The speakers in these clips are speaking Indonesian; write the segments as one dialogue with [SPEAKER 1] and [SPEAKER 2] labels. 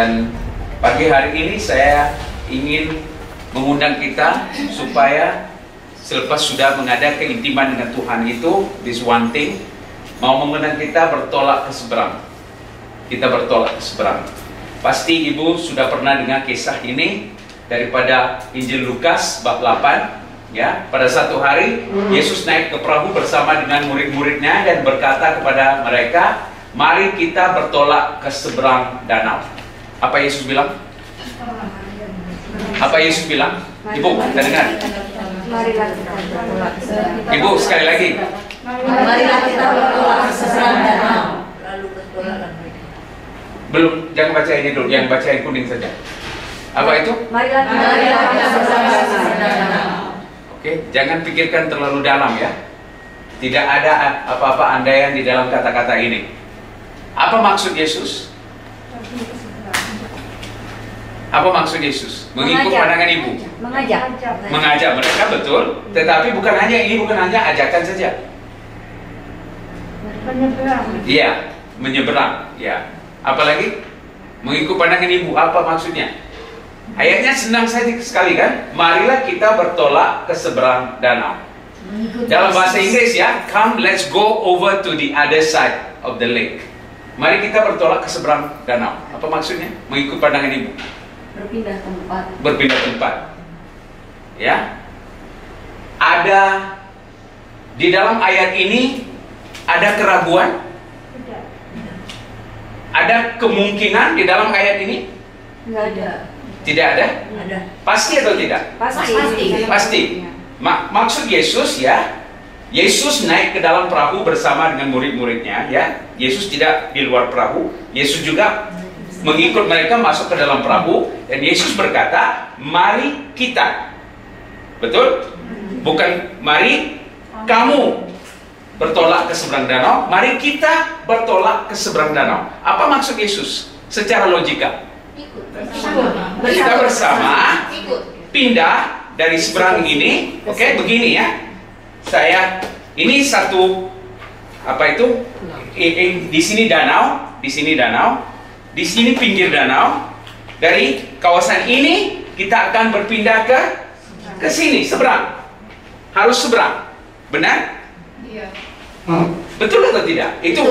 [SPEAKER 1] Dan pagi hari ini saya ingin mengundang kita supaya selepas sudah mengadakan keintiman dengan Tuhan itu, this one thing, mau mengundang kita bertolak ke seberang. Kita bertolak ke seberang. Pasti Ibu sudah pernah dengar kisah ini daripada Injil Lukas bab 8. Ya, pada satu hari Yesus naik ke perahu bersama dengan murid-muridnya dan berkata kepada mereka, mari kita bertolak ke seberang danau. Apa Yesus bilang? Apa Yesus bilang? Ibu, kita dengar.
[SPEAKER 2] Marilah kita bertolak ke seberang.
[SPEAKER 1] Ibu, sekali lagi.
[SPEAKER 2] Marilah kita bertolak ke seberang danau.
[SPEAKER 3] Lalu bertolak.
[SPEAKER 1] Belum, jangan baca ini dulu, yang baca yang kuning saja. Apa itu?
[SPEAKER 2] Marilah kita bertolak ke seberang danau.
[SPEAKER 1] Oke, jangan pikirkan terlalu dalam ya. Tidak ada apa-apa andaian di dalam kata-kata ini. Apa maksud Yesus? Apa maksud Yesus? Mengikut pandangan Ibu. Mengajak mereka, betul. Tetapi bukan hanya ajakan saja.
[SPEAKER 3] Menyeberang.
[SPEAKER 1] Iya, menyeberang. Ya. Apalagi mengikut pandangan Ibu. Apa maksudnya? Ayatnya senang saja sekali kan? Marilah kita bertolak ke seberang danau. Dalam bahasa Inggris ya, come let's go over to the other side of the lake. Mari kita bertolak ke seberang danau. Apa maksudnya? Mengikut pandangan Ibu.
[SPEAKER 2] Berpindah tempat.
[SPEAKER 1] Berpindah tempat. Ya. Ada di dalam ayat ini ada keraguan?
[SPEAKER 3] Tidak.
[SPEAKER 1] Ada kemungkinan di dalam ayat ini?
[SPEAKER 2] Enggak ada.
[SPEAKER 1] Tidak ada?
[SPEAKER 3] Ada.
[SPEAKER 1] Pasti atau tidak?
[SPEAKER 2] Pasti.
[SPEAKER 1] Pasti. Maksud Yesus ya, Yesus naik ke dalam perahu bersama dengan murid-muridnya ya. Yesus tidak di luar perahu. Yesus juga mengikut mereka masuk ke dalam perahu dan Yesus berkata, mari kita. Betul? Bukan mari kamu bertolak ke seberang danau, mari kita bertolak ke seberang danau. Apa maksud Yesus secara logika? Kita bersama pindah dari seberang ini. Oke, begini ya. Ini satu apa itu? Di sini danau, di sini danau, di sini pinggir danau. Dari kawasan ini kita akan berpindah ke sini, seberang. Harus seberang. Benar?
[SPEAKER 3] Iya.
[SPEAKER 1] Betul atau tidak? Itu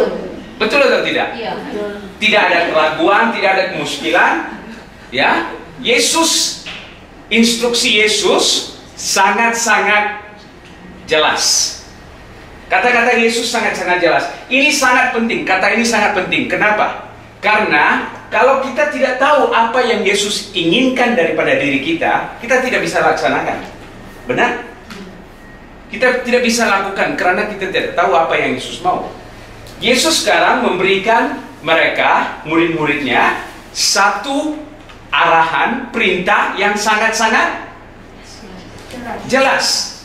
[SPEAKER 1] betul atau tidak?
[SPEAKER 3] Iya.
[SPEAKER 1] Tidak ada keraguan, tidak ada kemuskilan. Ya, Yesus, instruksi Yesus sangat-sangat jelas. Kata-kata Yesus sangat-sangat jelas. Ini sangat penting, kata ini sangat penting. Kenapa? Karena kalau kita tidak tahu apa yang Yesus inginkan daripada diri kita, kita tidak bisa laksanakan. Benar? Kita tidak bisa lakukan karena kita tidak tahu apa yang Yesus mau. Yesus sekarang memberikan mereka, murid-muridnya, satu arahan, perintah yang sangat-sangat jelas.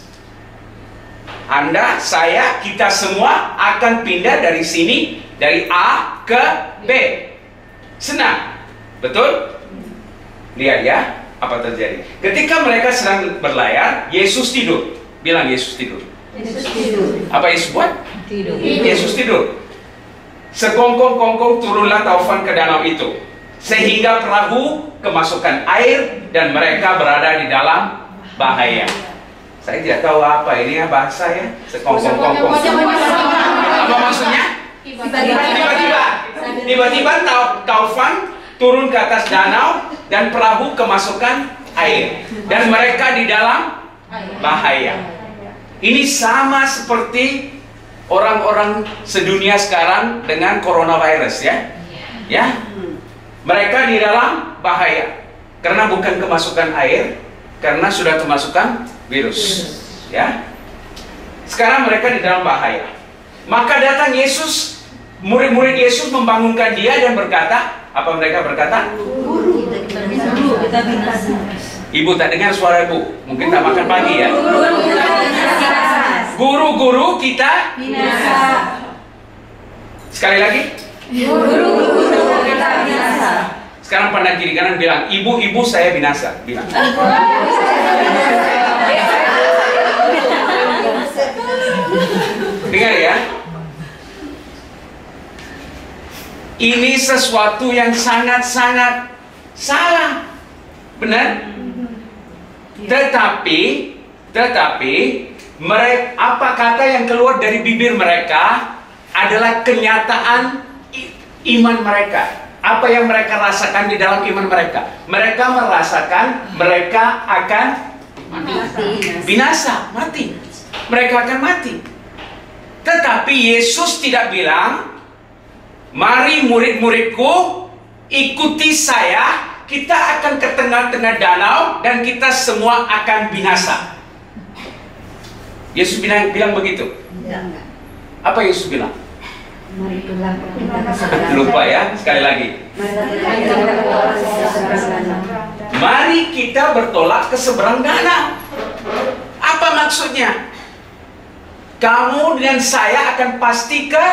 [SPEAKER 1] Anda, saya, kita semua akan pindah dari sini, dari A ke B. Senang, betul? Lihat ya, apa terjadi. Ketika mereka sedang berlayar, Yesus tidur. Bilang Yesus tidur.
[SPEAKER 2] Yesus tidur.
[SPEAKER 1] Apa Yesus buat?
[SPEAKER 2] Tidur.
[SPEAKER 1] Yesus tidur. Sekongkong-kongkong turunlah taufan ke danau itu, sehingga perahu kemasukan air dan mereka berada di dalam bahaya. Saya tidak tahu apa ini ya bahasa ya. Sekongkong-kongkong. Apa maksudnya? Tiba-tiba taufan turun ke atas danau dan perahu kemasukan air dan mereka di dalam bahaya. Ini sama seperti orang-orang sedunia sekarang dengan coronavirus ya. Ya. Mereka di dalam bahaya karena bukan kemasukan air, karena sudah kemasukan virus. Ya. Sekarang mereka di dalam bahaya. Maka datang Yesus, murid-murid Yesus membangunkan dia dan berkata, apa mereka berkata?
[SPEAKER 2] Guru, kita binasa.
[SPEAKER 1] Ibu tak dengar suara ibu, mungkin tak makan pagi ya. Guru-guru kita
[SPEAKER 2] Binasa.
[SPEAKER 1] Sekali lagi.
[SPEAKER 2] Guru kita binasa.
[SPEAKER 1] Sekarang pandang kiri kanan bilang, ibu-ibu saya binasa. Bilang. Dengar ya. Ini sesuatu yang sangat-sangat Salah. Benar? Tetapi mereka, apa kata yang keluar dari bibir mereka adalah kenyataan iman mereka. Apa yang mereka rasakan di dalam iman mereka? Mereka merasakan mereka akan binasa, mati. Mereka akan mati. Tetapi Yesus tidak bilang, mari murid-muridku, ikuti saya, kita akan ke tengah-tengah danau dan kita semua akan binasa. Yesus bilang begitu. Apa Yesus bilang?
[SPEAKER 2] Mari pulang kita ke seberang.
[SPEAKER 1] Lupa ya, sekali lagi. Mari kita bertolak ke seberang danau. Apa maksudnya? Kamu dan saya akan pasti ke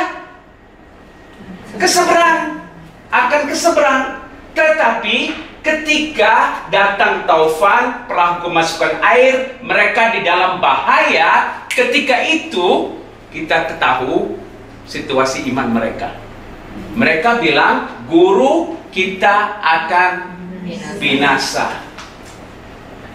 [SPEAKER 1] seberang. Akan ke seberang. Tetapi ketika datang taufan, perahu kemasukan air, mereka di dalam bahaya. Ketika itu kita ketahui situasi iman mereka. Mereka bilang, guru, kita akan binasa.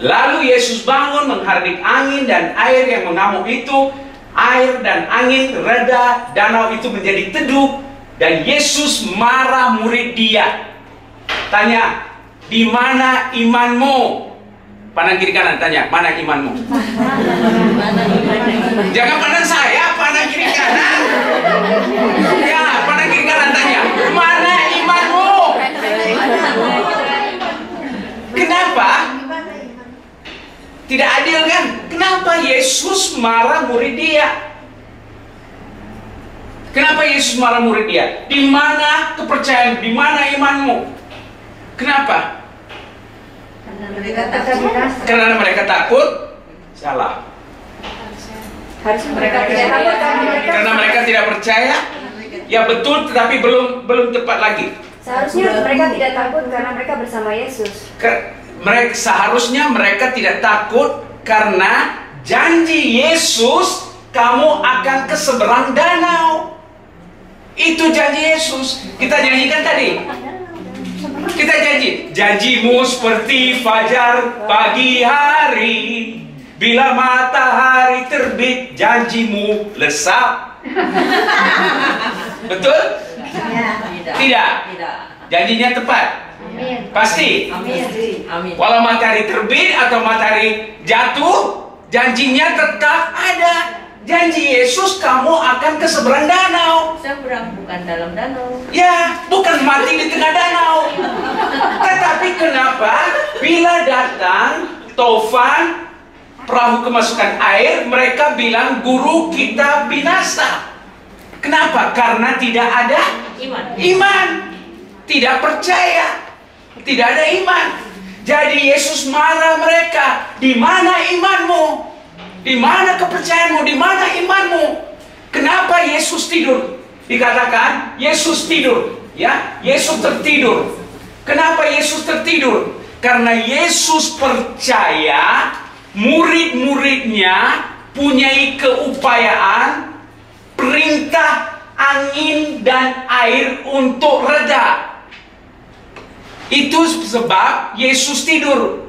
[SPEAKER 1] Lalu Yesus bangun menghardik angin dan air yang mengamuk itu. Air dan angin reda, danau itu menjadi teduh, dan Yesus marah murid dia. Tanya, di mana imanmu? Pandang kiri kanan, tanya, mana imanmu? Jangan pandang saya, pandang kiri kanan. Ya, pandang kiri kanan, tanya, mana imanmu? Kenapa? Tidak adil kan? Kenapa Yesus marah murid dia? Kenapa Yesus marah murid dia? Di mana kepercayaan? Di mana imanmu? Kenapa? Karena mereka takut. Salah. Karena mereka tidak percaya. Ya betul, tetapi belum tepat lagi.
[SPEAKER 4] Seharusnya mereka tidak takut karena mereka bersama Yesus.
[SPEAKER 1] Seharusnya mereka tidak takut karena janji Yesus, kamu akan ke seberang danau. Itu janji Yesus. Kita nyanyikan tadi. Kita janjimu seperti fajar pagi hari, bila matahari terbit janjimu lesap. Betul? Tidak. Janjinya tepat. Pasti. Walau matahari terbit atau matahari jatuh, janjinya tetap ada. Janji Yesus, kamu akan ke seberang danau.
[SPEAKER 3] Seberang, bukan dalam danau.
[SPEAKER 1] Ya, bukan mati di tengah danau. Tetapi kenapa bila datang taufan, perahu kemasukan air, mereka bilang, guru, kita binasa. Kenapa? Karena tidak ada iman. Tidak percaya. Tidak ada iman. Jadi Yesus marah mereka. Di mana imanmu? Di mana kepercayaanmu? Di mana imanmu? Kenapa Yesus tidur? Dikatakan Yesus tidur, ya, Yesus tertidur. Kenapa Yesus tertidur? Karena Yesus percaya murid-muridnya punyai keupayaan perintah angin dan air untuk reda. Itu sebab Yesus tidur.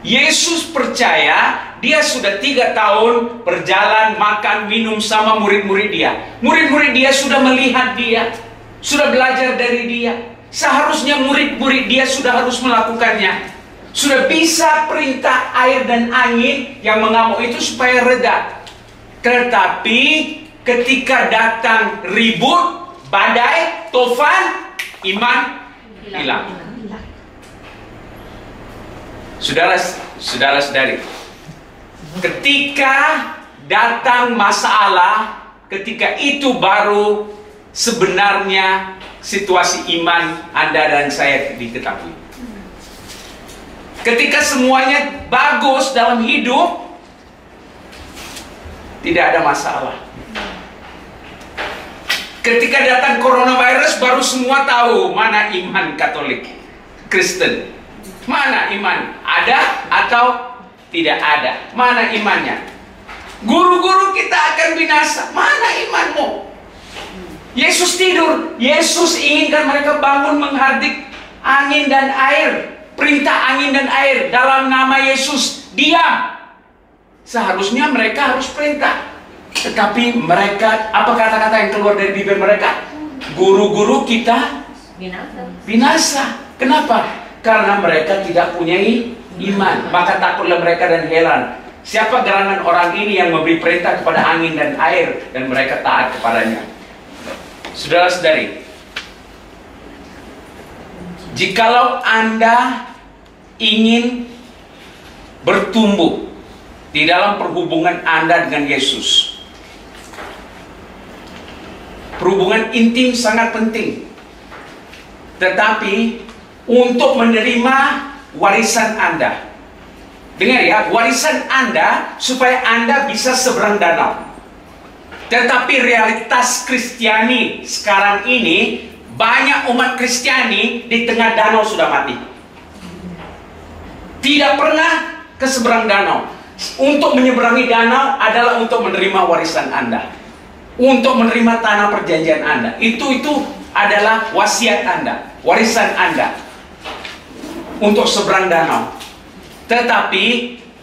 [SPEAKER 1] Yesus percaya dia sudah 3 tahun berjalan, makan, minum sama murid-murid dia. Murid-murid dia sudah melihat dia, sudah belajar dari dia. Seharusnya murid-murid dia sudah harus melakukannya. Sudah bisa perintah air dan angin yang mengamuk itu supaya reda. Tetapi ketika datang ribut, badai, tofan, iman hilang. Saudara-saudari, ketika datang masalah, ketika itu baru sebenarnya situasi iman Anda dan saya diketahui. Ketika semuanya bagus dalam hidup, tidak ada masalah. Ketika datang coronavirus, baru semua tahu mana iman Katolik, Kristen. Mana iman? Ada atau tidak ada? Mana imannya? Guru-guru kita akan binasa. Mana imanmu? Yesus tidur. Yesus inginkan mereka bangun menghardik angin dan air, perintah angin dan air dalam nama Yesus, diam. Seharusnya mereka harus perintah. Tetapi mereka, apa kata-kata yang keluar dari bibir mereka? Guru-guru kita binasa. Kenapa? Karena mereka tidak punya iman. Maka takutlah mereka dan heran. Siapa gerangan orang ini yang memberi perintah kepada angin dan air dan mereka taat kepadanya? Saudara-saudari, jikalau Anda ingin bertumbuh di dalam perhubungan Anda dengan Yesus, perhubungan intim sangat penting. Tetapi untuk menerima warisan Anda, dengar ya, warisan Anda supaya Anda bisa seberang danau. Tetapi realitas Kristiani sekarang ini, banyak umat Kristiani di tengah danau sudah mati. Tidak pernah ke seberang danau. Untuk menyeberangi danau adalah untuk menerima warisan Anda, untuk menerima tanah perjanjian Anda. Itu adalah wasiat Anda, warisan Anda untuk seberang danau. Tetapi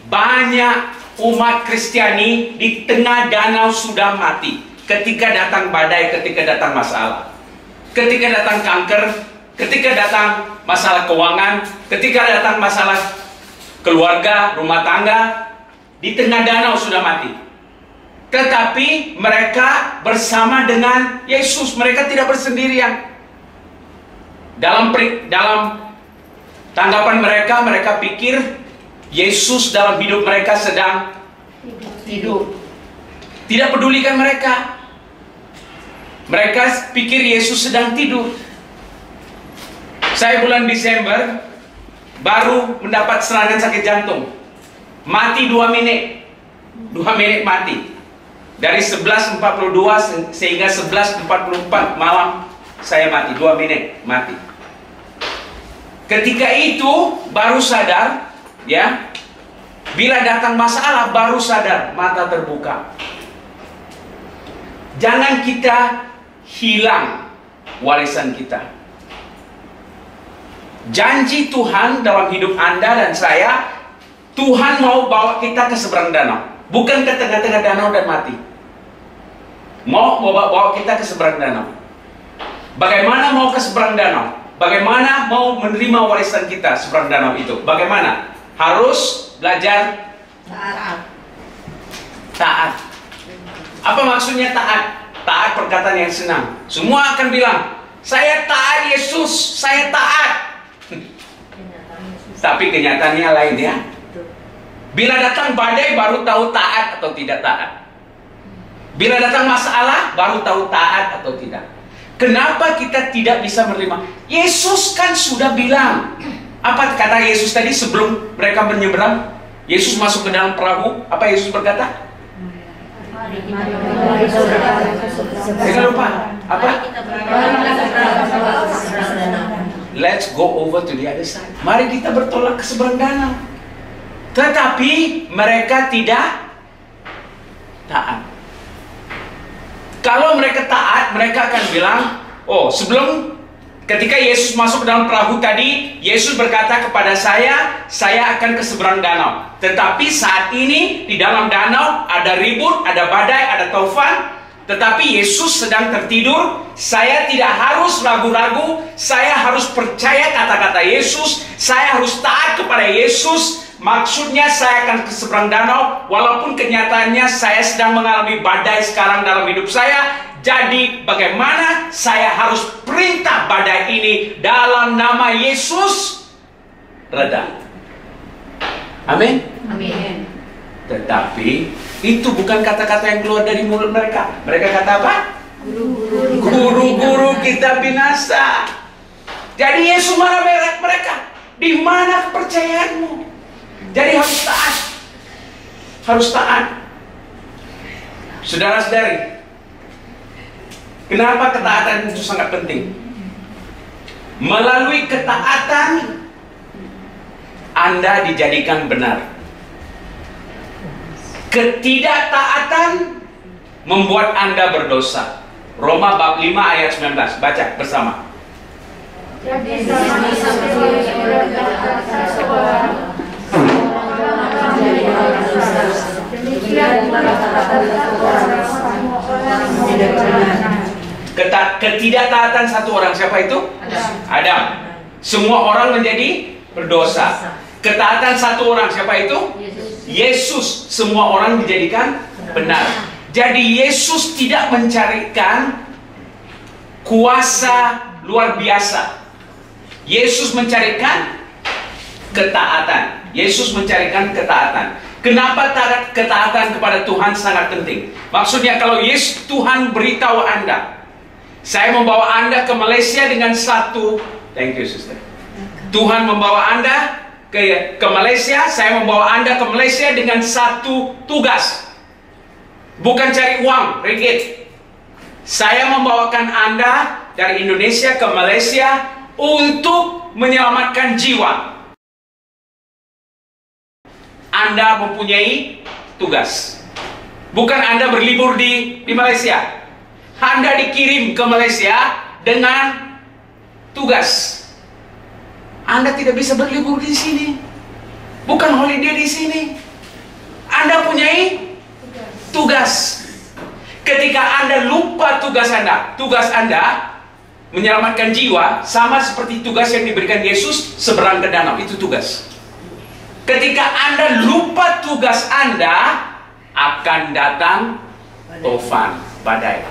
[SPEAKER 1] banyak umat Kristiani di tengah danau sudah mati. Ketika datang badai, ketika datang masalah, ketika datang kanker, ketika datang masalah keuangan, ketika datang masalah keluarga, rumah tangga, di tengah danau sudah mati. Tetapi mereka bersama dengan Yesus, mereka tidak bersendirian. Dalam tanggapan mereka, mereka pikir Yesus dalam hidup mereka sedang tidur. Tidak pedulikan mereka. Mereka pikir Yesus sedang tidur. Saya bulan Desember baru mendapat serangan sakit jantung. Mati 2 menit. 2 menit mati. Dari 11.42 sehingga 11.44 malam saya mati. 2 menit mati. Ketika itu baru sadar, ya, bila datang masalah baru sadar, mata terbuka. Jangan kita hilang warisan kita. Janji Tuhan dalam hidup Anda dan saya, Tuhan mau bawa kita ke seberang danau, bukan ke tengah-tengah danau dan mati. Mau bawa kita ke seberang danau. Bagaimana mau ke seberang danau? Bagaimana mau menerima warisan kita seberang danau itu? Bagaimana? Harus belajar taat. Apa maksudnya taat? Taat perkataan yang senang. Semua akan bilang, saya taat Yesus, saya taat. Tapi kenyataannya lain, ya. Bila datang badai baru tahu taat atau tidak taat. Bila datang masalah baru tahu taat atau tidak. Kenapa kita tidak bisa menerima? Yesus kan sudah bilang. Apa kata Yesus tadi sebelum mereka menyeberang? Yesus masuk ke dalam perahu. Apa Yesus berkata? Jangan lupa. Apa? Let's go over to the other side. Mari kita bertolak ke seberang danau. Tetapi mereka tidak taat. Kalau mereka taat, mereka akan bilang, oh, sebelum ketika Yesus masuk ke dalam perahu tadi, Yesus berkata kepada saya akan ke seberang danau. Tetapi saat ini di dalam danau ada ribut, ada badai, ada taufan. Tetapi Yesus sedang tertidur. Saya tidak harus ragu-ragu. Saya harus percaya kata-kata Yesus. Saya harus taat kepada Yesus. Maksudnya saya akan ke seberang danau. Walaupun kenyataannya saya sedang mengalami badai sekarang dalam hidup saya. Jadi bagaimana saya harus perintah badai ini dalam nama Yesus reda. Amin.
[SPEAKER 3] Amin.
[SPEAKER 1] Tetapi itu bukan kata-kata yang keluar dari mulut mereka. Mereka kata apa? Guru-guru kita binasa. Jadi Yesus marah mereka. Di mana kepercayaanmu? Jadi harus taat. Harus taat. Saudara-saudari, kenapa ketaatan itu sangat penting? Melalui ketaatan Anda dijadikan benar. Ketidaktaatan membuat Anda berdosa. Roma bab 5 ayat 19. Baca bersama. Ketidaktaatan satu orang, siapa itu? Adam. Semua orang menjadi berdosa. Ketaatan satu orang, siapa itu? Yesus. Semua orang dijadikan benar. Jadi Yesus tidak mencarikan kuasa luar biasa. Yesus mencarikan ketaatan. Yesus mencarikan ketaatan. Kenapa ketaatan kepada Tuhan sangat penting? Maksudnya kalau Tuhan beritahu Anda, saya membawa Anda ke Malaysia dengan satu, thank you sister. Tuhan membawa Anda ke Malaysia, saya membawa Anda ke Malaysia dengan satu tugas. Bukan cari uang, ringgit. Saya membawakan Anda dari Indonesia ke Malaysia untuk menyelamatkan jiwa. Anda mempunyai tugas. Bukan Anda berlibur di Malaysia. Anda dikirim ke Malaysia dengan tugas. Anda tidak bisa berlibur di sini. Bukan holiday di sini. Anda punyai tugas. Ketika Anda lupa tugas Anda menyelamatkan jiwa, sama seperti tugas yang diberikan Yesus seberang ke danau, itu tugas. Ketika Anda lupa tugas Anda, akan datang tofan, badai.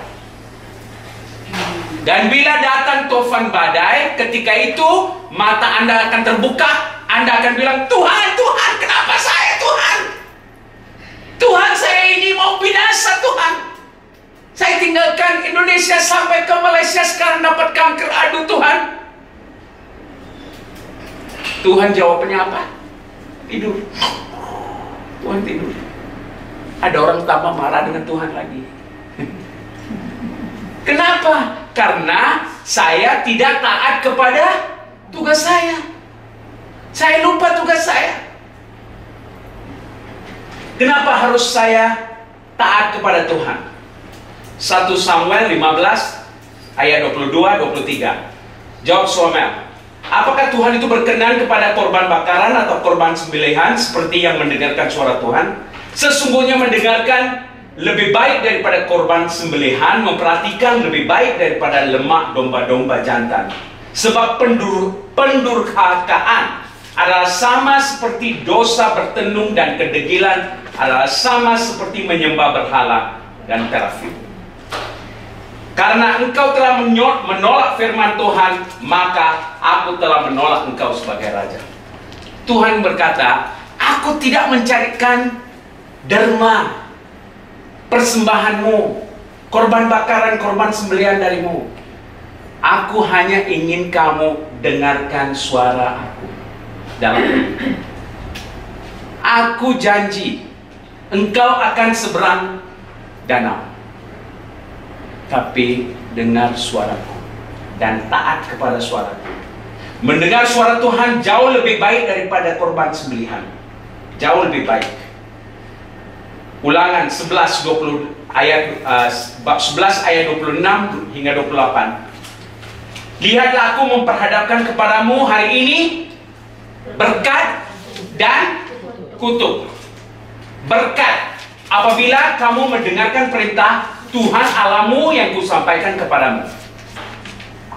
[SPEAKER 1] Dan bila datang tofan badai, ketika itu mata Anda akan terbuka. Anda akan bilang, Tuhan, Tuhan, kenapa saya, Tuhan? Tuhan, saya ini mau binasa, Tuhan. Saya tinggalkan Indonesia sampai ke Malaysia, sekarang dapat kanker. Aduh, Tuhan. Tuhan jawabannya apa? Tidur. Tuhan tidur. Ada orang tambah marah dengan Tuhan lagi. Kenapa? Karena saya tidak taat kepada tugas saya. Saya lupa tugas saya. Kenapa harus saya taat kepada Tuhan? 1 Samuel 15 ayat 22-23. Jawab Samuel, apakah Tuhan itu berkenan kepada korban bakaran atau korban sembelihan seperti yang mendengarkan suara Tuhan? Sesungguhnya mendengarkan lebih baik daripada korban sembelihan, memperhatikan lebih baik daripada lemak domba-domba jantan. Sebab pendurhakaan adalah sama seperti dosa bertenung, dan kedegilan adalah sama seperti menyembah berhala dan terafim. Karena engkau telah menolak firman Tuhan, maka aku telah menolak engkau sebagai raja. Tuhan berkata, aku tidak mencarikan derma, persembahanmu, korban bakaran, korban sembelihan darimu. Aku hanya ingin kamu dengarkan suara aku dalam hidupmu. Aku janji engkau akan seberang danau, tapi dengar suaraku dan taat kepada suaraku. Mendengar suara Tuhan jauh lebih baik daripada korban sembelihan. Jauh lebih baik. Ulangan 11 ayat 26 hingga 28. Lihatlah, aku memperhadapkan kepadamu hari ini berkat dan kutuk. Berkat apabila kamu mendengarkan perintah Tuhan Allahmu yang kusampaikan kepadamu.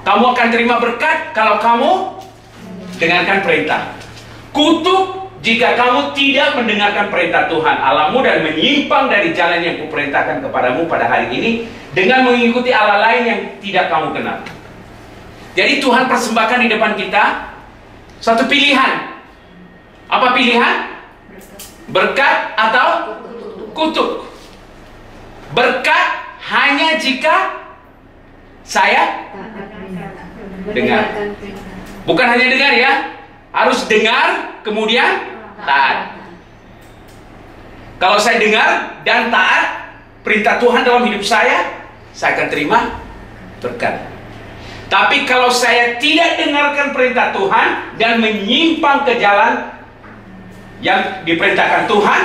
[SPEAKER 1] Kamu akan terima berkat kalau kamu dengarkan perintah. Kutuk jika kamu tidak mendengarkan perintah Tuhan Allahmu dan menyimpang dari jalan yang kuperintahkan kepadamu pada hari ini dengan mengikuti Allah lain yang tidak kamu kenal. Jadi Tuhan persembahkan di depan kita satu pilihan. Apa pilihan? Berkat atau kutuk. Berkat hanya jika saya dengar. Bukan hanya dengar ya, harus dengar kemudian taat. Kalau saya dengar dan taat perintah Tuhan dalam hidup saya akan terima berkat. Tapi kalau saya tidak dengarkan perintah Tuhan dan menyimpang ke jalan yang diperintahkan Tuhan,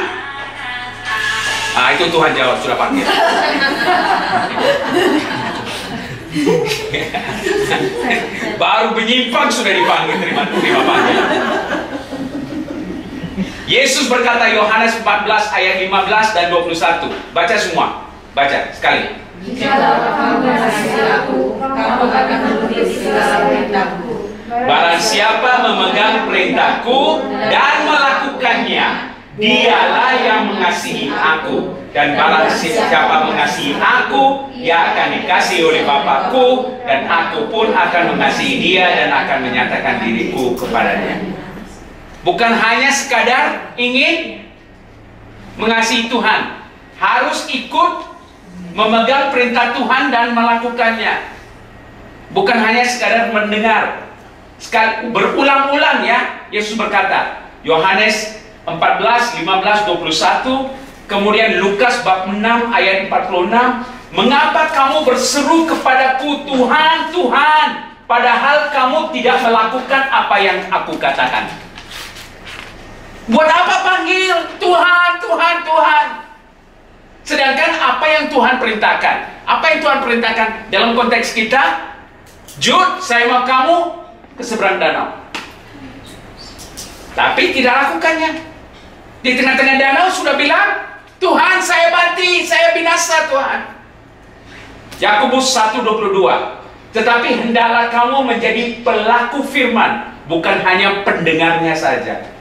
[SPEAKER 1] itu Tuhan jawab, sudah panggil. Baru menyimpang sudah dipanggil terima panggilan. Yesus berkata, Yohanes 14 ayat 15 dan 21. Baca semua. Baca sekali.
[SPEAKER 2] Jikalau kamu mengasihi aku, kamu akan menuruti segala perintahku.
[SPEAKER 1] Barang siapa memegang perintahku dan melakukannya, dialah yang mengasihi aku. Dan barang siapa mengasihi aku, ia akan dikasihi oleh Bapakku, dan aku pun akan mengasihi dia dan akan menyatakan diriku kepadanya. Bukan hanya sekadar ingin mengasihi Tuhan, harus ikut memegang perintah Tuhan dan melakukannya. Bukan hanya sekadar mendengar. Berulang-ulang ya, Yesus berkata, Yohanes 14, 15, 21, kemudian Lukas bab 6 ayat 46, mengapa kamu berseru kepadaku, Tuhan, Tuhan, padahal kamu tidak melakukan apa yang aku katakan. Buat apa panggil Tuhan, Tuhan, Tuhan? Sedangkan apa yang Tuhan perintahkan? Apa yang Tuhan perintahkan dalam konteks kita? Jud, saya mau kamu ke seberang danau. Tapi tidak lakukannya. Di tengah-tengah danau sudah bilang, Tuhan, saya mati, saya binasa, Tuhan. Yakobus 1:22. Tetapi hendaklah kamu menjadi pelaku firman, bukan hanya pendengarnya saja.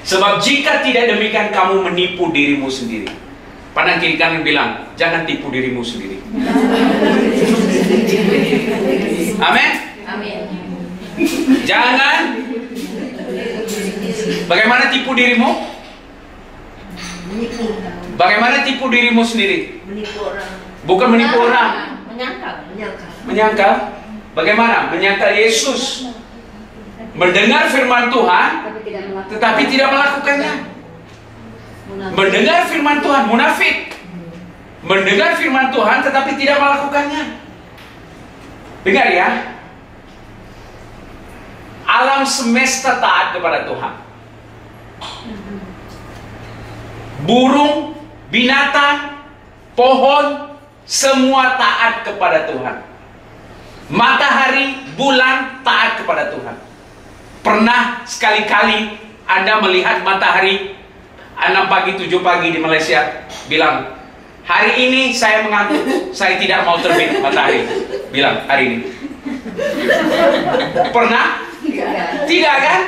[SPEAKER 1] Sebab jika tidak demikian, kamu menipu dirimu sendiri. Pandang kiri kanan bilang, jangan tipu dirimu sendiri. Amin.
[SPEAKER 3] Amin.
[SPEAKER 1] Jangan. Bagaimana tipu dirimu? Bagaimana tipu dirimu sendiri?
[SPEAKER 2] Menipu orang.
[SPEAKER 1] Bukan menipu orang.
[SPEAKER 3] Menyangkal.
[SPEAKER 1] Menyangkal. Bagaimana? Menyangkal Yesus. Mendengar firman Tuhan, tetapi tidak melakukannya. Mendengar firman Tuhan, munafik. Mendengar firman Tuhan, tetapi tidak melakukannya. Dengar ya. Alam semesta taat kepada Tuhan. Burung, binatang, pohon, semua taat kepada Tuhan. Matahari, bulan taat kepada Tuhan. Pernah sekali-kali Anda melihat matahari 6 pagi, 7 pagi di Malaysia, bilang, hari ini saya mengantuk, saya tidak mau terbit matahari. Bilang, hari ini. Pernah? Tidak kan?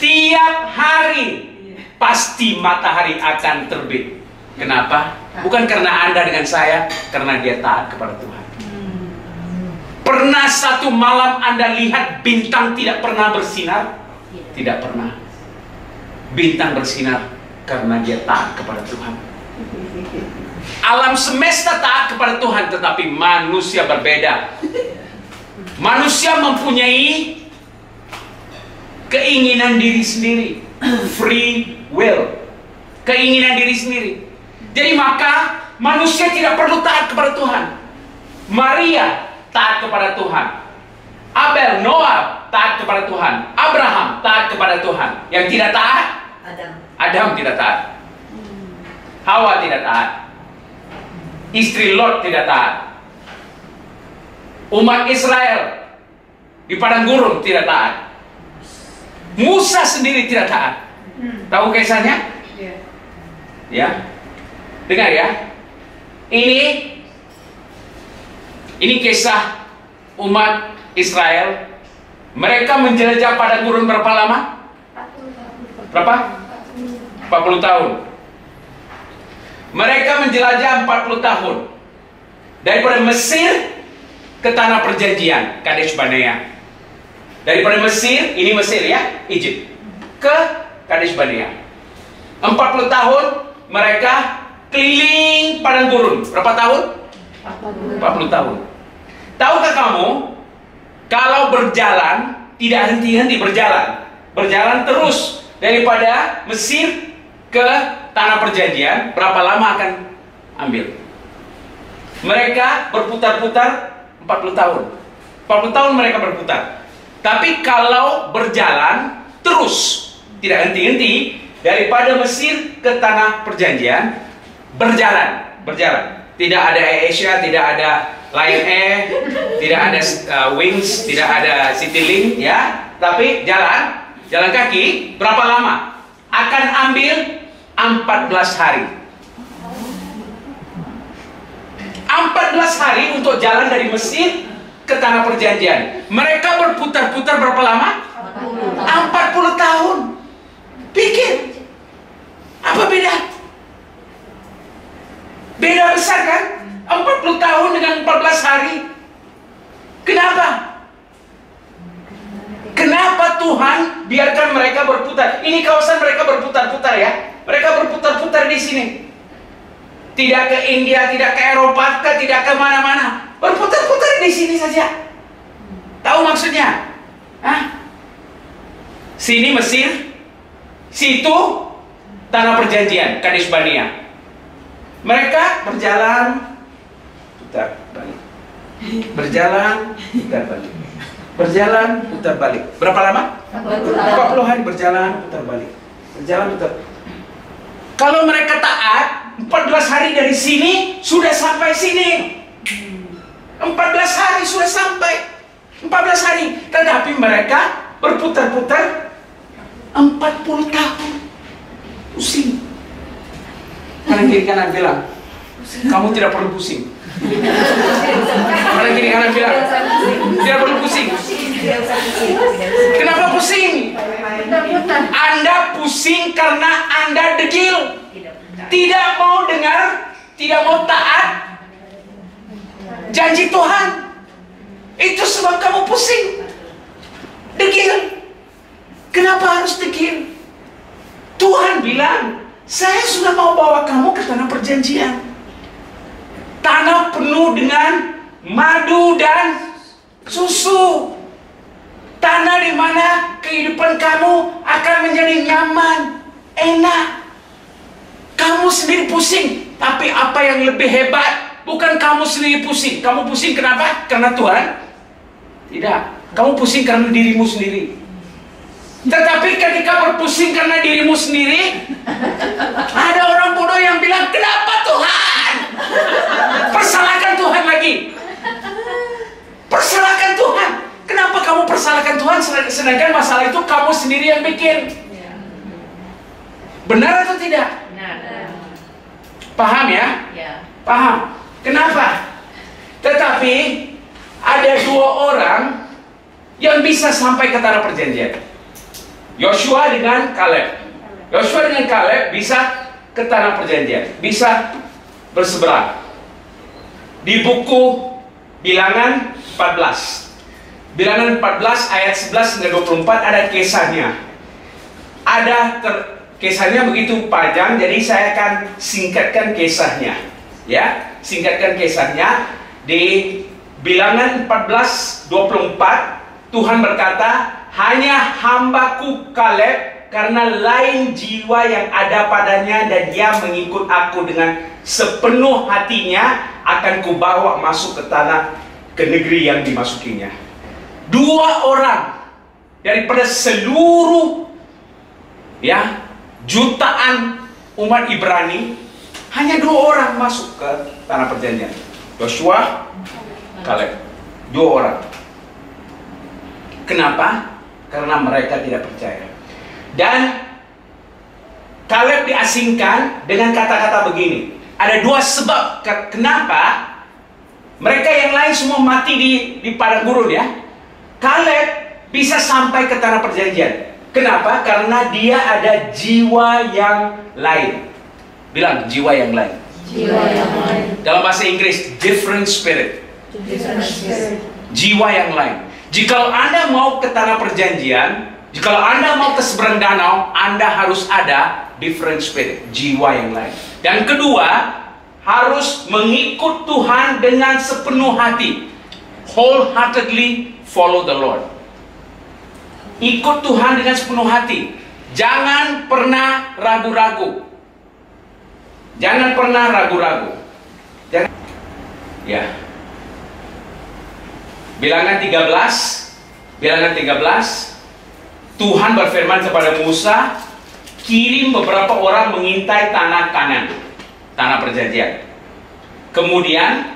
[SPEAKER 1] Tiap hari pasti matahari akan terbit. Kenapa? Bukan karena Anda dengan saya, karena dia taat kepada Tuhan. Pernah satu malam Anda lihat bintang tidak pernah bersinar? Tidak pernah. Bintang bersinar karena dia taat kepada Tuhan. Alam semesta taat kepada Tuhan, tetapi manusia berbeda. Manusia mempunyai keinginan diri sendiri, free will, keinginan diri sendiri. Jadi maka manusia tidak perlu taat kepada Tuhan. Maria taat kepada Tuhan. Abel, Noah taat kepada Tuhan. Abraham taat kepada Tuhan. Yang tidak taat? Adam tidak taat. Hawa tidak taat. Istri Lot tidak taat. Umat Israel di padang gurun tidak taat. Musa sendiri tidak taat. Tahu kisahnya? Ya. Dengar ya. Ini kisah umat Israel. Mereka menjelajah padang gurun berapa lama? Berapa? 40 tahun. Mereka menjelajah 40 tahun. Daripada Mesir ke tanah perjanjian, Kadesh Barnea. Daripada Mesir, ini Mesir ya, Egypt, ke Kadesh Barnea. 40 tahun mereka keliling padang gurun. Berapa tahun? 40 tahun. Tahukah kamu, kalau berjalan, tidak henti-henti berjalan. Berjalan terus daripada Mesir ke tanah perjanjian, berapa lama akan ambil? Mereka berputar-putar 40 tahun. 40 tahun mereka berputar. Tapi kalau berjalan terus, tidak henti-henti, daripada Mesir ke tanah perjanjian, berjalan. Tidak ada AirAsia, tidak ada Lion Air, tidak ada Wings, tidak ada Citylink, ya. Tapi jalan kaki berapa lama? Akan ambil 14 hari. 14 hari untuk jalan dari Mesir ke Tanah Perjanjian. Mereka berputar-putar berapa lama? 40 tahun. Pikir, apa beda? Beda besar kan? 40 tahun dengan 14 hari. Kenapa? Kenapa Tuhan biarkan mereka berputar? Ini kawasan mereka berputar-putar ya. Mereka berputar-putar di sini. Tidak ke India, tidak ke Eropa, tidak ke mana-mana. Berputar-putar di sini saja. Tahu maksudnya? Hah? Sini Mesir, situ Tanah Perjanjian, Kadesh Barnea. Mereka berjalan, putar balik. Berjalan, putar balik. Berjalan, putar balik. Berapa lama? 40 hari berjalan, putar balik. Berjalan, putar. Kalau mereka taat, 14 hari dari sini sudah sampai sini. 14 hari sudah sampai. 14 hari. Tetapi mereka berputar-putar 40 tahun. Pusing. Kanan kiri kanan bilang, kamu tidak perlu pusing. Kanan kiri kanan bilang, tidak perlu pusing. Kenapa pusing? Anda pusing karena Anda degil. Tidak mau dengar, tidak mau taat janji Tuhan. Itu sebab kamu pusing. Degil. Kenapa harus degil? Tuhan bilang, saya sudah mau bawa kamu ke Tanah Perjanjian. Tanah penuh dengan madu dan susu. Tanah di mana kehidupan kamu akan menjadi nyaman, enak. Kamu sendiri pusing, tapi apa yang lebih hebat? Bukan kamu sendiri pusing. Kamu pusing kenapa? Karena Tuhan? Tidak. Kamu pusing karena dirimu sendiri. Tetapi ketika berpusing karena dirimu sendiri, ada orang bodoh yang bilang, kenapa Tuhan? Persalahkan Tuhan lagi. Persalahkan Tuhan. Kenapa kamu persalahkan Tuhan sedangkan masalah itu kamu sendiri yang bikin? Benar atau tidak?
[SPEAKER 3] Benar.
[SPEAKER 1] Paham ya?
[SPEAKER 3] Ya.
[SPEAKER 1] Paham. Kenapa? Tetapi ada dua orang yang bisa sampai ke Tanah Perjanjian. Yosua dengan Kaleb. Yosua dengan Kaleb bisa ke Tanah Perjanjian, bisa berseberang. Di buku Bilangan 14. Bilangan 14 ayat 11 hingga 24 ada kisahnya. Kisahnya begitu panjang, jadi saya akan singkatkan kisahnya. Ya, singkatkan kisahnya. Di Bilangan 14:24 Tuhan berkata, hanya hambaku Kaleb karena lain jiwa yang ada padanya dan dia mengikut aku dengan sepenuh hatinya akan kubawa masuk ke negeri yang dimasukinya. Dua orang daripada seluruh jutaan umat Ibrani, hanya dua orang masuk ke Tanah Perjanjian. Yosua, Kaleb. Dua orang. Kenapa? Karena mereka tidak percaya. Dan Kaleb diasingkan dengan kata-kata begini. Ada dua sebab kenapa mereka yang lain semua mati di padang gurun ya. Kaleb bisa sampai ke Tanah Perjanjian. Kenapa? Karena dia ada jiwa yang lain. Bilang jiwa yang lain.
[SPEAKER 2] Jiwa yang lain.
[SPEAKER 1] Dalam bahasa Inggris, different spirit.
[SPEAKER 2] Different spirit.
[SPEAKER 1] Jiwa yang lain. Jikalau Anda mau ke Tanah Perjanjian, jikalau Anda mau ke seberang danau, Anda harus ada different spirit, jiwa yang lain. Dan kedua, harus mengikut Tuhan dengan sepenuh hati. Wholeheartedly follow the Lord. Ikut Tuhan dengan sepenuh hati. Jangan pernah ragu-ragu. Jangan pernah ragu-ragu. Jangan. Ya. Bilangan 13. Tuhan berfirman kepada Musa, kirim beberapa orang mengintai tanah Kanan, Tanah Perjanjian. Kemudian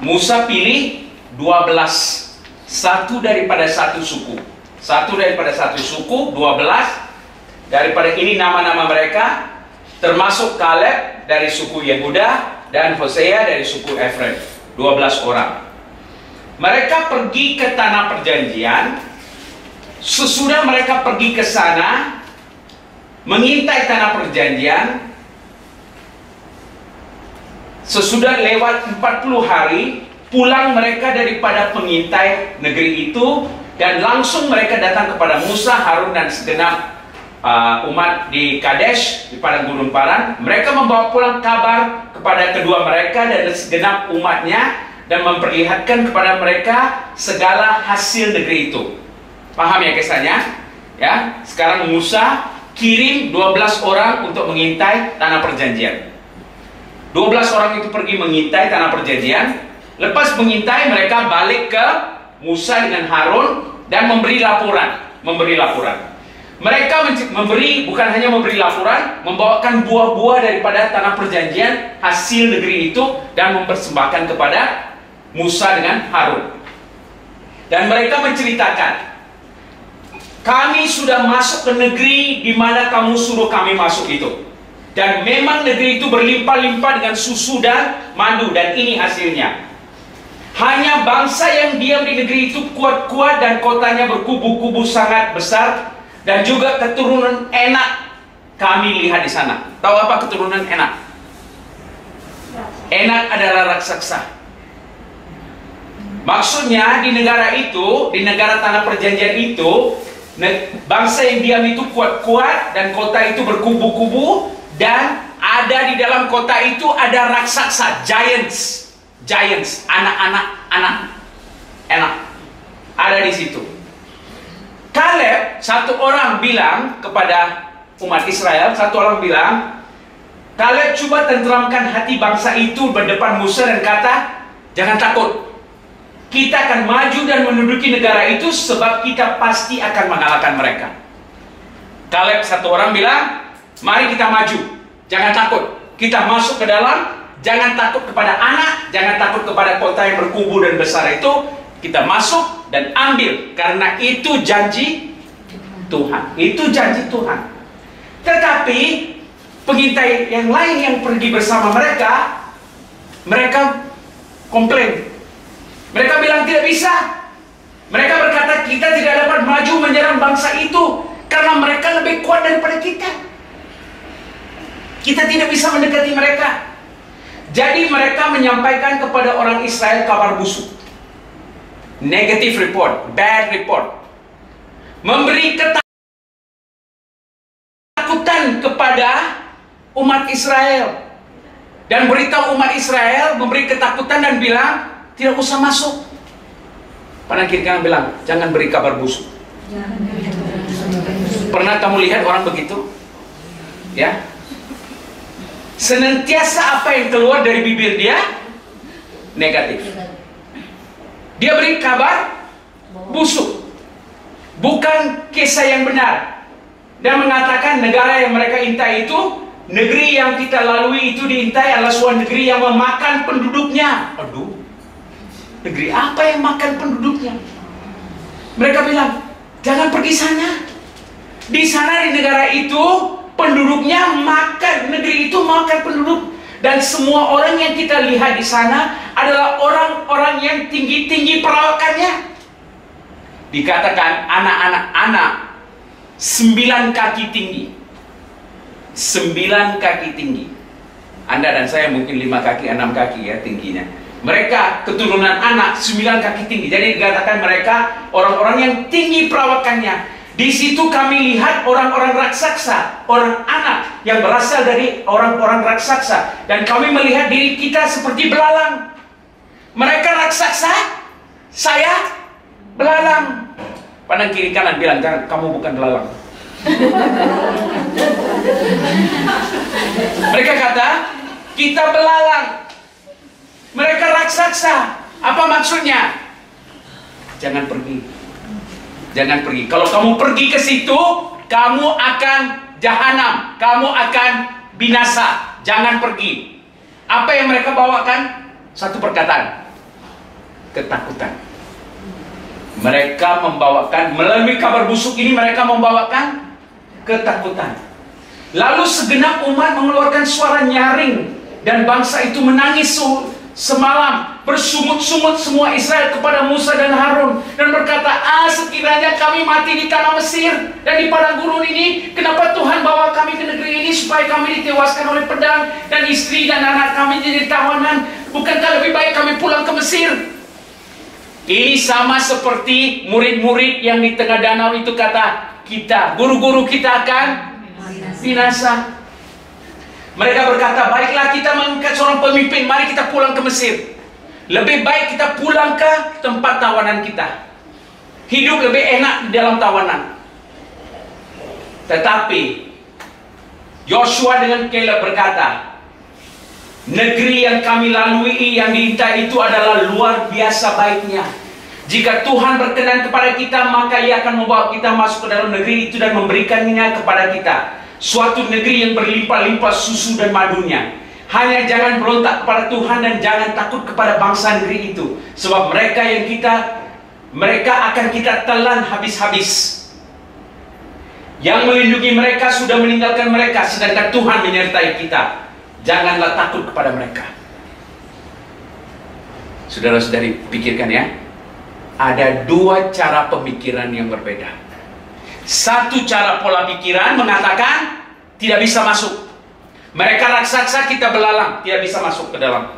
[SPEAKER 1] Musa pilih 12, satu daripada satu suku. 12 daripada ini nama-nama mereka, termasuk Kaleb dari suku Yehuda dan Hosea dari suku Efraim. 12 orang. Mereka pergi ke tanah perjanjian. Sesudah mereka pergi ke sana, mengintai tanah perjanjian, sesudah lewat 40 hari, pulang mereka daripada pengintai negeri itu, dan langsung mereka datang kepada Musa, Harun, dan segenap umat di Kadesh, di padang gurun Paran. Mereka membawa pulang kabar kepada kedua mereka dan segenap umatnya, dan memperlihatkan kepada mereka segala hasil negeri itu. Paham ya kisahnya? Ya, sekarang Musa kirim 12 orang untuk mengintai tanah perjanjian. 12 orang itu pergi mengintai tanah perjanjian. Lepas mengintai, mereka balik ke Musa dengan Harun dan memberi laporan. Mereka bukan hanya memberi laporan, membawakan buah-buah daripada tanah perjanjian, hasil negeri itu, dan mempersembahkan kepada Musa dengan Harun. Dan mereka menceritakan, kami sudah masuk ke negeri di mana kamu suruh kami masuk itu. Dan memang negeri itu berlimpah-limpah dengan susu dan madu, dan ini hasilnya. Hanya bangsa yang diam di negeri itu kuat-kuat dan kotanya berkubu-kubu sangat besar, dan juga keturunan Enak kami lihat di sana. Tahu apa keturunan Enak? Enak adalah raksasa. Maksudnya di negara itu, di negara tanah perjanjian itu, bangsa yang diam itu kuat-kuat dan kota itu berkubu-kubu, dan ada di dalam kota itu ada raksasa, giants, anak-anak Enak ada di situ. Kaleb, satu orang bilang kepada umat Israel, Kaleb coba tenteramkan hati bangsa itu berdepan Musa dan kata, jangan takut, kita akan maju dan menduduki negara itu sebab kita pasti akan mengalahkan mereka. Kaleb, satu orang bilang, mari kita maju, jangan takut, kita masuk ke dalam, jangan takut kepada anak, jangan takut kepada kota yang berkubu dan besar itu, kita masuk dan ambil, karena itu janji Tuhan. Itu janji Tuhan. Tetapi pengintai yang lain yang pergi bersama mereka komplain. Mereka bilang tidak bisa. Mereka berkata, kita tidak dapat maju menyerang bangsa itu karena mereka lebih kuat daripada kita. Kita tidak bisa mendekati mereka. Jadi mereka menyampaikan kepada orang Israel kabar busuk, negative report, bad report, memberi ketakutan kepada umat Israel, dan beritahu umat Israel, memberi ketakutan dan bilang, tidak usah masuk. Kanan kiri kanan bilang, jangan beri kabar busuk. Pernah kamu lihat orang begitu? Ya, senantiasa apa yang keluar dari bibir dia negatif. Dia beri kabar busuk, bukan kisah yang benar. Dan mengatakan negara yang mereka intai itu, negeri yang kita lalui itu diintai adalah suatu negeri yang memakan penduduknya. Aduh, negeri apa yang makan penduduknya? Mereka bilang, jangan pergi sana. Di sana, di negara itu, penduduknya makan, negeri itu makan penduduk. Dan semua orang yang kita lihat di sana adalah orang-orang yang tinggi-tinggi perawakannya. Dikatakan anak-anak 9 kaki tinggi. 9 kaki tinggi. Anda dan saya mungkin 5 kaki, 6 kaki ya tingginya. Mereka keturunan anak 9 kaki tinggi. Jadi dikatakan mereka orang-orang yang tinggi perawakannya. Di situ kami lihat orang-orang raksasa, orang anak yang berasal dari orang-orang raksasa, dan kami melihat diri kita seperti belalang. Mereka raksasa, saya belalang. Pandang kiri kanan bilang, jangan, kamu bukan belalang. Mereka kata, kita belalang. Mereka raksasa. Apa maksudnya? Jangan pergi. Jangan pergi. Kalau kamu pergi ke situ, kamu akan jahanam. Kamu akan binasa. Jangan pergi. Apa yang mereka bawakan? Satu perkataan, ketakutan. Mereka membawakan, melalui kabar busuk ini mereka membawakan ketakutan. Lalu segenap umat mengeluarkan suara nyaring, dan bangsa itu menangis semalam. Bersungut-sungut semua Israel kepada Musa dan Harun, dan berkata, sekiranya kami mati di tanah Mesir dan di padang gurun ini, kenapa Tuhan bawa kami ke negeri ini supaya kami ditewaskan oleh pedang, dan istri dan anak kami jadi tawanan? Bukankah lebih baik kami pulang ke Mesir? Ini sama seperti murid-murid yang di tengah danau itu kata, kita, guru-guru kita akan binasa. Mereka berkata, baiklah kita mengangkat seorang pemimpin, mari kita pulang ke Mesir. Lebih baik kita pulang ke tempat tawanan kita. Hidup lebih enak di dalam tawanan. Tetapi Yosua dengan Caleb berkata, negeri yang kami lalui, yang diintai itu adalah luar biasa baiknya. Jika Tuhan berkenan kepada kita, maka Ia akan membawa kita masuk ke dalam negeri itu dan memberikannya kepada kita. Suatu negeri yang berlimpah-limpah susu dan madunya. Hanya jangan berontak kepada Tuhan dan jangan takut kepada bangsa negeri itu, sebab mereka akan kita telan habis-habis. Yang melindungi mereka sudah meninggalkan mereka, sedangkan Tuhan menyertai kita. Janganlah takut kepada mereka. Saudara-saudari, pikirkan ya. Ada dua cara pemikiran yang berbeda. Satu cara pola pikiran mengatakan tidak bisa masuk. Mereka raksasa, kita belalang, tidak bisa masuk ke dalam.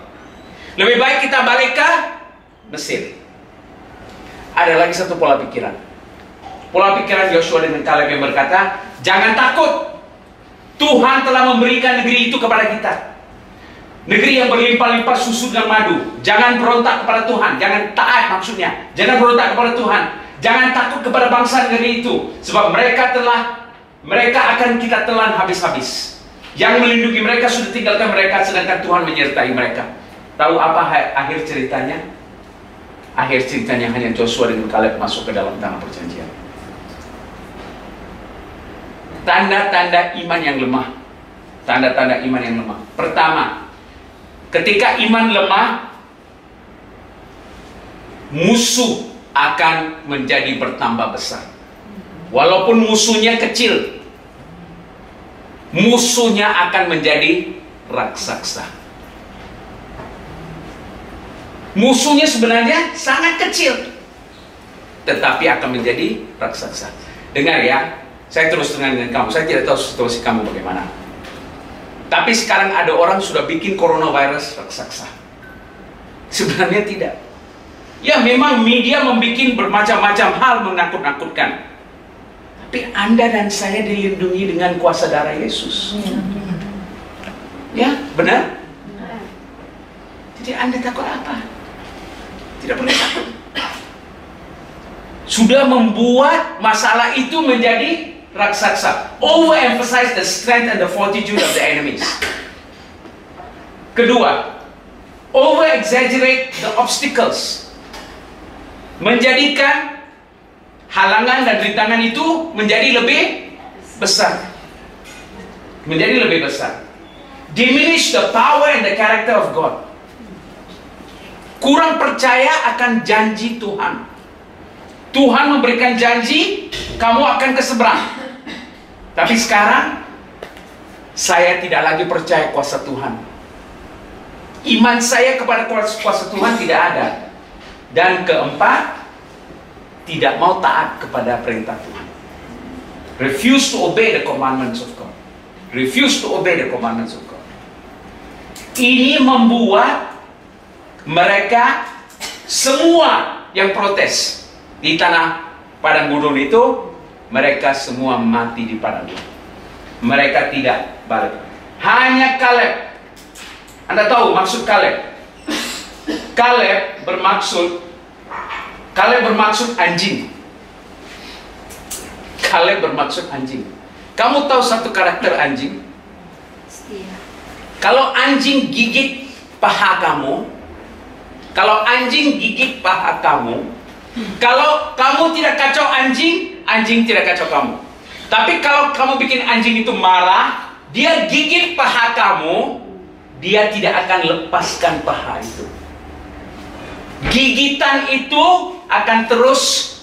[SPEAKER 1] Lebih baik kita balik ke Mesir. Ada lagi satu pola pikiran. Pola pikiran Yosua dengan Caleb yang berkata, jangan takut. Tuhan telah memberikan negeri itu kepada kita. Negeri yang berlimpah-limpah susu dan madu. Jangan berontak kepada Tuhan. Jangan taat maksudnya. Jangan berontak kepada Tuhan. Jangan takut kepada bangsa negeri itu. Sebab mereka akan kita telan habis-habis. Yang melindungi mereka sudah tinggalkan mereka, sedangkan Tuhan menyertai mereka. Tahu apa akhir ceritanya? Akhir ceritanya hanya Joshua dan Caleb masuk ke dalam tanah perjanjian. Tanda-tanda iman yang lemah. Tanda-tanda iman yang lemah. Pertama, ketika iman lemah, musuh akan menjadi bertambah besar. Walaupun musuhnya kecil, musuhnya akan menjadi raksasa. Musuhnya sebenarnya sangat kecil, tetapi akan menjadi raksasa. Dengar ya, saya terus terang dengan kamu. Saya tidak tahu situasi kamu bagaimana. Tapi sekarang ada orang sudah bikin coronavirus raksasa. Sebenarnya tidak. Ya memang media membuat bermacam-macam hal menakut-nakutkan. Tapi Anda dan saya dilindungi dengan kuasa darah Yesus. Ya, benar? Jadi Anda takut apa? Tidak boleh takut. Sudah membuat masalah itu menjadi raksasa. Overemphasize the strength and the fortitude of the enemies. Kedua, over-exaggerate the obstacles. Menjadikan halangan dan rintangan itu menjadi lebih besar. Menjadi lebih besar. Diminish the power and the character of God. Kurang percaya akan janji Tuhan. Tuhan memberikan janji, kamu akan ke seberang. Tapi sekarang saya tidak lagi percaya kuasa Tuhan. Iman saya kepada kuasa Tuhan tidak ada. Dan keempat, tidak mau taat kepada perintah Tuhan. Refuse to obey the commandments of God. Refuse to obey the commandments of God. Ini membuat mereka semua yang protes di tanah padang gurun itu, mereka semua mati di padang gurun. Mereka tidak balik. Hanya Caleb. Anda tahu maksud Caleb? Caleb bermaksud anjing. Caleb bermaksud anjing. Kamu tahu satu karakter anjing?
[SPEAKER 4] Setia.
[SPEAKER 1] Kalau anjing gigit paha kamu, kalau kamu tidak kacau anjing, anjing tidak kacau kamu. Tapi kalau kamu bikin anjing itu marah, dia gigit paha kamu, dia tidak akan lepaskan paha itu. Gigitan itu akan terus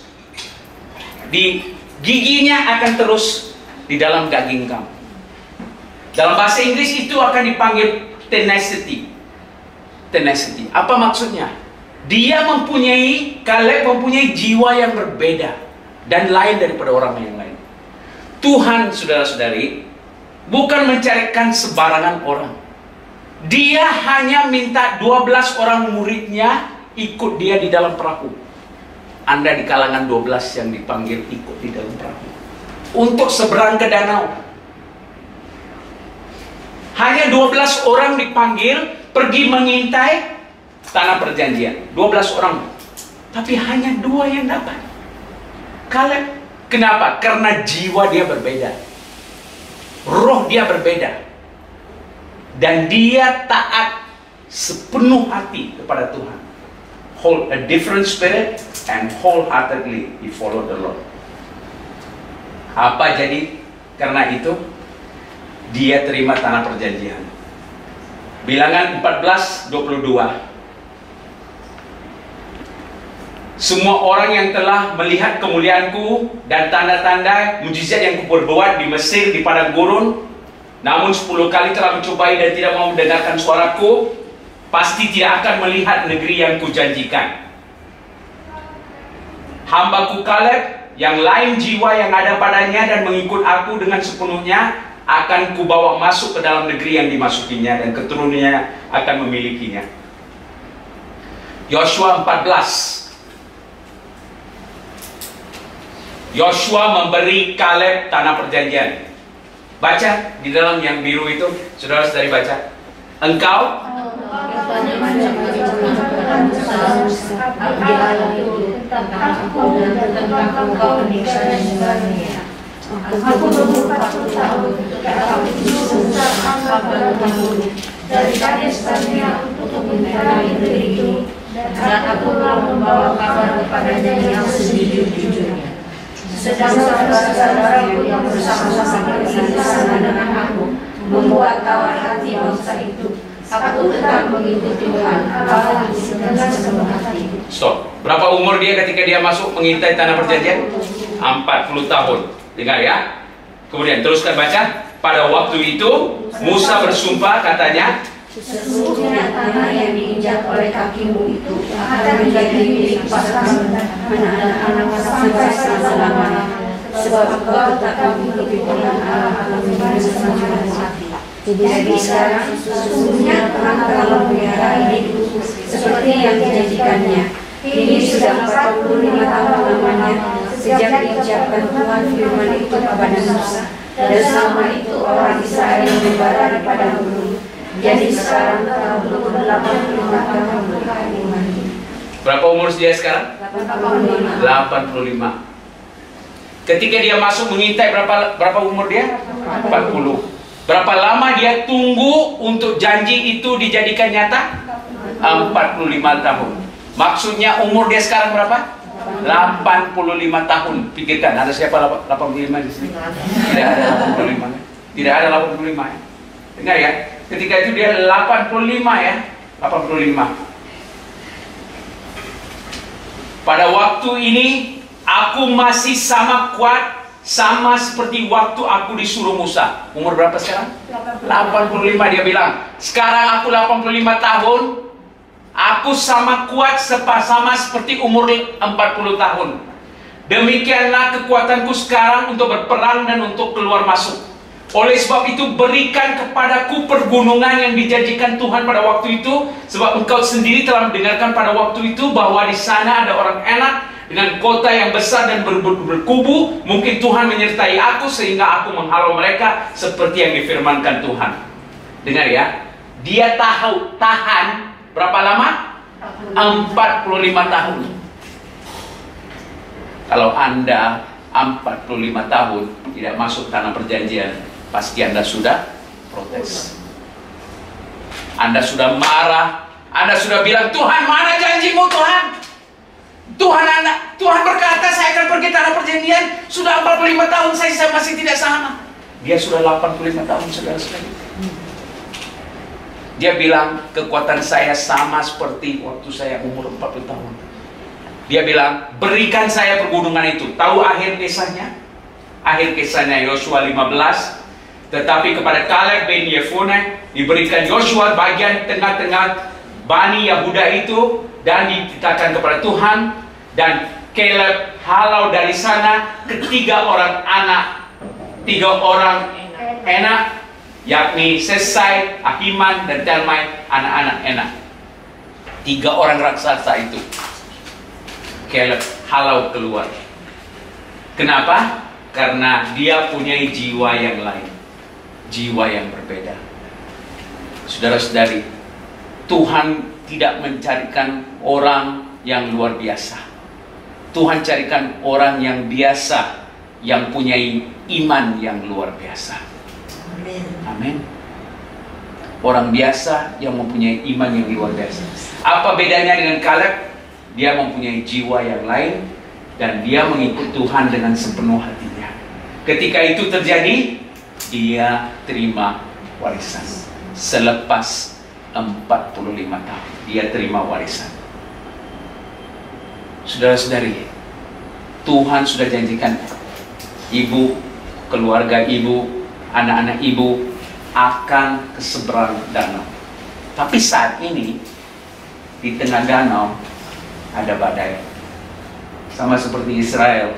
[SPEAKER 1] di giginya akan terus di dalam daging kamu. Dalam bahasa Inggris itu akan dipanggil tenacity. Tenacity. Apa maksudnya? Dia Kaleb mempunyai jiwa yang berbeda dan lain daripada orang yang lain. Tuhan, saudara-saudari, bukan mencarikan sebarangan orang. Dia hanya minta 12 orang muridnya ikut dia di dalam perahu. Anda di kalangan 12 yang dipanggil ikut di dalam perahu untuk seberang ke danau. Hanya 12 orang dipanggil pergi mengintai tanah perjanjian. 12 orang. Tapi hanya 2 yang dapat. Kaleb. Kenapa? Karena jiwa dia berbeda. Roh dia berbeda. Dan dia taat sepenuh hati kepada Tuhan. Hold a different spirit and wholeheartedly he followed the Lord. Apa jadi? Karena itu dia terima tanah perjanjian. Bilangan 14:22. Semua orang yang telah melihat kemuliaanku dan tanda-tanda mujizat yang kuperbuat di Mesir, di padang gurun, namun 10 kali telah mencobai dan tidak mau mendengarkan suaraku, pasti tidak akan melihat negeri yang kujanjikan. Hambaku Kaleb, yang lain jiwa yang ada padanya dan mengikut aku dengan sepenuhnya, akan kubawa masuk ke dalam negeri yang dimasukinya dan keturunannya akan memilikinya. Yosua 14. Yosua memberi Kaleb tanah perjanjian. Baca di dalam yang biru itu, saudara-saudari baca. Engkau
[SPEAKER 2] Aku berumur 40 tahun ketika aku disusah dari Kades Barnea untuk mencari negeri itu, dan aku telah membawa kabar kepadanya yang sejujur-jujurnya. Sedang saudara-saudaraku yang bersama-sama pergi ke sana dengan aku membuat tawar hati bangsa itu. Aku tetap mengikuti Tuhan Allah dengan sepenuh hati.
[SPEAKER 1] Stop. Berapa umur dia ketika dia masuk mengintai tanah perjanjian? 40 tahun. Dengar ya. Kemudian teruskan baca. Pada waktu itu Musa bersumpah, katanya,
[SPEAKER 2] sesungguhnya tanah yang diinjak oleh kakimu itu akan menjadi milik pasangan anak-anak sampai selama-lamanya, sebab engkau tetap mengikuti Tuhan Allah dengan sepenuh hati. Jadi sekarang sesungguhnya Tuhan telah memelihara hidupku seperti yang dijanjikannya. Ini sudah 45 tahun lamanya sejak diucapkan Tuhan firman itu kepada Musa, dan selama itu orang Israel membara di padang gurun. Jadi sekarang telah berumur 85 tahun berkali-kali.
[SPEAKER 1] Berapa umur dia sekarang? 85. Ketika dia masuk mengintai, berapa umur dia? 40. Berapa lama dia tunggu untuk janji itu dijadikan nyata? 45 tahun. Maksudnya umur dia sekarang berapa? 85 tahun. Pikirkan, ada siapa 85 di sini? Tidak ada 85. Tidak ada 85 ya. Dengar ya. Ketika itu dia 85 ya. 85. Pada waktu ini aku masih sama kuat, sama seperti waktu aku disuruh Musa. Umur berapa sekarang? 85 dia bilang. Sekarang aku 85 tahun. Aku sama kuat sama seperti umur 40 tahun. Demikianlah kekuatanku sekarang untuk berperang dan untuk keluar masuk. Oleh sebab itu berikan kepadaku pergunungan yang dijanjikan Tuhan pada waktu itu, sebab engkau sendiri telah mendengarkan pada waktu itu bahwa di sana ada orang enak dengan kota yang besar dan berkubu. Mungkin Tuhan menyertai aku sehingga aku menghalau mereka seperti yang difirmankan Tuhan. Dengar ya, dia tahan berapa lama? 45 tahun. Kalau Anda 45 tahun tidak masuk tanah perjanjian, pasti Anda sudah protes. Anda sudah marah. Anda sudah bilang, Tuhan, mana janjimu Tuhan? Tuhan berkata saya akan pergi tanah perjanjian. Sudah 45 tahun saya masih tidak sama. Dia sudah 85 tahun, saudara-saudara. Dia bilang, kekuatan saya sama seperti waktu saya umur 40 tahun. Dia bilang, berikan saya pergunungan itu. Tahu akhir kisahnya? Akhir kisahnya Yosua 15. Tetapi kepada Kaleb bin Yefune diberikan Yosua bagian tengah-tengah Bani Yahuda itu, dan dikatakan kepada Tuhan, dan Kaleb halau dari sana ketiga orang anak, 3 orang enak, yakni Sesai, Ahiman, dan Talmai, anak-anak enak. 3 orang raksasa itu Kaleb halau keluar. Kenapa? Karena dia punya jiwa yang lain, jiwa yang berbeda. Saudara-saudari, Tuhan tidak mencarikan orang yang luar biasa. Tuhan carikan orang yang biasa, yang punya iman yang luar biasa. Amin. Orang biasa yang mempunyai iman yang luar biasa. Apa bedanya dengan Kaleb? Dia mempunyai jiwa yang lain, dan dia mengikut Tuhan dengan sepenuh hatinya. Ketika itu terjadi, dia terima warisan. Selepas 45 tahun, dia terima warisan. Saudara-saudari, Tuhan sudah janjikan ibu, keluarga ibu, anak-anak ibu akan ke seberang danau. Tapi saat ini di tengah danau ada badai. Sama seperti Israel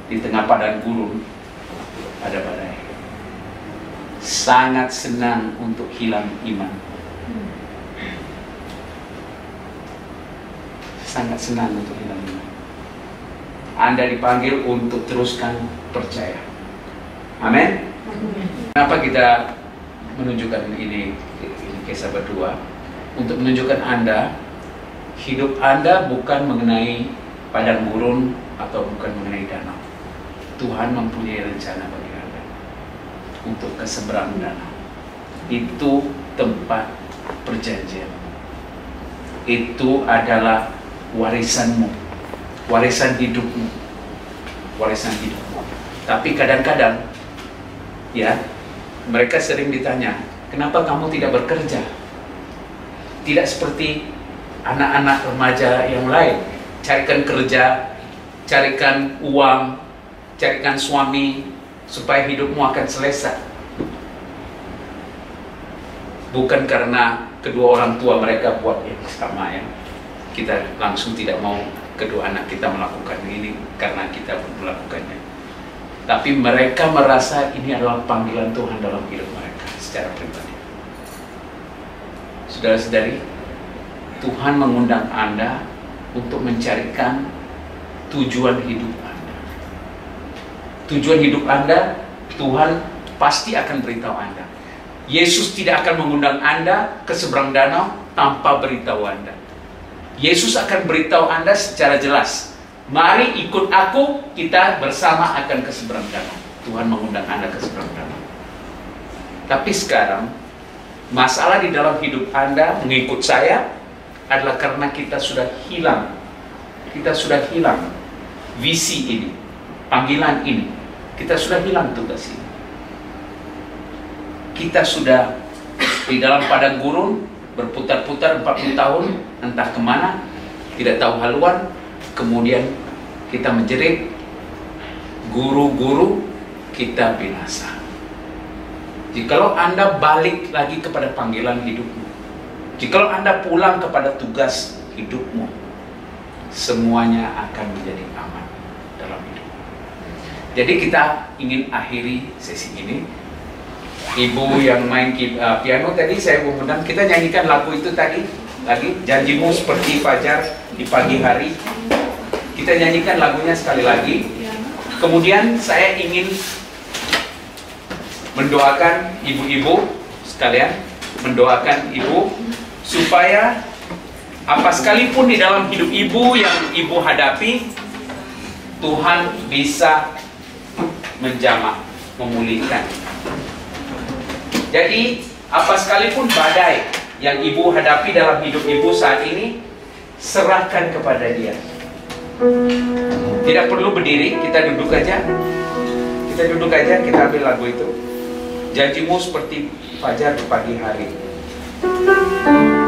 [SPEAKER 1] di tengah padang gurun ada badai. Sangat senang untuk hilang iman. Sangat senang untuk hilang iman. Anda dipanggil untuk teruskan percaya. Amin. Kenapa kita menunjukkan ini kisah berdua? Untuk menunjukkan Anda, hidup Anda bukan mengenai padang gurun atau bukan mengenai danau. Tuhan mempunyai rencana bagi Anda untuk ke seberang danau. Itu tempat perjanjian. Itu adalah warisanmu, warisan hidupmu, warisan hidupmu. Tapi kadang-kadang, ya, mereka sering ditanya, kenapa kamu tidak bekerja? Tidak seperti anak-anak remaja yang lain, carikan kerja, carikan uang, carikan suami, supaya hidupmu akan selesai. Bukan karena kedua orang tua mereka buat yang sama, ya. Kita langsung tidak mau kedua anak kita melakukan ini karena kita melakukannya. Tapi mereka merasa ini adalah panggilan Tuhan dalam hidup mereka secara pribadi. Saudara-saudari, Tuhan mengundang Anda untuk mencarikan tujuan hidup Anda. Tujuan hidup Anda, Tuhan pasti akan beritahu Anda. Yesus tidak akan mengundang Anda ke seberang danau tanpa beritahu Anda. Yesus akan beritahu Anda secara jelas, mari ikut aku, kita bersama akan ke seberang danau. Tuhan mengundang Anda ke seberang danau. Tapi sekarang, masalah di dalam hidup Anda mengikut saya adalah karena kita sudah hilang. Kita sudah hilang visi ini, panggilan ini. Kita sudah hilang tugas ini. Kita sudah di dalam padang gurun, berputar-putar 40 tahun, entah kemana, tidak tahu haluan. Kemudian kita menjerit, guru-guru kita binasa. Jikalau Anda balik lagi kepada panggilan hidupmu, jikalau Anda pulang kepada tugas hidupmu, semuanya akan menjadi aman dalam hidup. Jadi kita ingin akhiri sesi ini. Ibu yang main piano tadi saya mengundang, kita nyanyikan lagu itu tadi lagi, janjimu seperti fajar di pagi hari. Kita nyanyikan lagunya sekali lagi. Kemudian saya ingin mendoakan ibu-ibu sekalian, mendoakan ibu supaya apa sekalipun di dalam hidup ibu yang ibu hadapi, Tuhan bisa menjamah, memulihkan. Jadi, apa sekalipun badai yang ibu hadapi dalam hidup ibu saat ini, serahkan kepada Dia. Tidak perlu berdiri, kita duduk aja. Kita duduk aja, kita ambil lagu itu. Janjimu seperti fajar di pagi hari. Amin.